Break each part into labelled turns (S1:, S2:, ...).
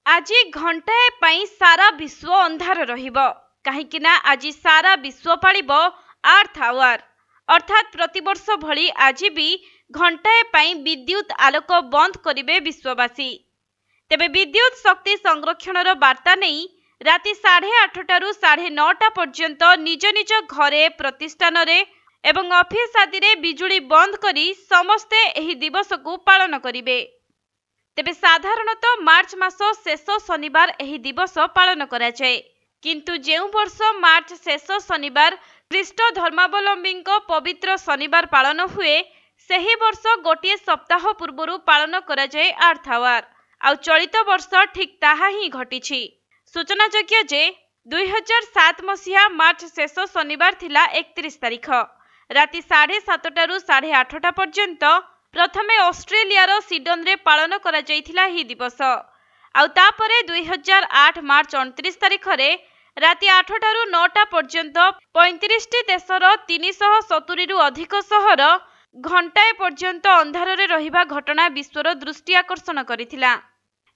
S1: आज घंटाए पाई सारा विश्व अंधार रहिबो काहीकिना आज सारा विश्व पालिबो अर्थ आवर अर्थात प्रतिवर्ष भली आज भी घंटाए पाई विद्युत आलोक बंद करिवे विश्ववासी। तेबे विद्युत शक्ति संरक्षणर वार्ता नहीं राति 8:30 9:30 पर्यंत निज निज घरे प्रतिष्ठान एवं ऑफिस आदि रे बिजुली बंद करी समस्ते एही दिवस को पालन करिवे। तेबे साधारणतः मार्च मास शेष शनिवार एही दिवस पालन करा जाए, किंतु जेउ वर्ष मार्च शेष शनिवार ख्रीष्ट धर्मावलंबी पवित्र शनिवार पालन हुए सेही वर्ष गोटे सप्ताह पूर्व पालन करा जाए अर्थ आवर। आउ चलित वर्ष ठीक ताहा ही घटिछि। सूचनायोग्य जे 2007 मसीहा मार्च शेष शनिवार थिला 31 तारिख राति 7:30 8:30 पर्यंत प्रथमे ऑस्ट्रेलिया सिडन रे पालन करा जाइथिला ही दिवस। आउ तापरे 2008 मार्च 29 तारिख रे राति 8 9 पर्यंत 35 देशर 370 रु अधिक सहर घंटाए पर्यंत अंधार रे रहिबा घटना विश्वर दृष्टि आकर्षण करिथिला।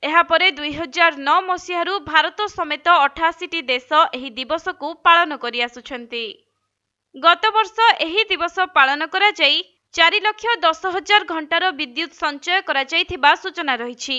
S1: एहा परे 2009 मसीहारू भारत समेत 88 देश एही दिवस को पालन करि आसुछन्ति। गत वर्ष एही दिवस पालन करा जाई 4,10,000 घंटार विद्युत संचय करा जाइथिबा सूचना रहिछि।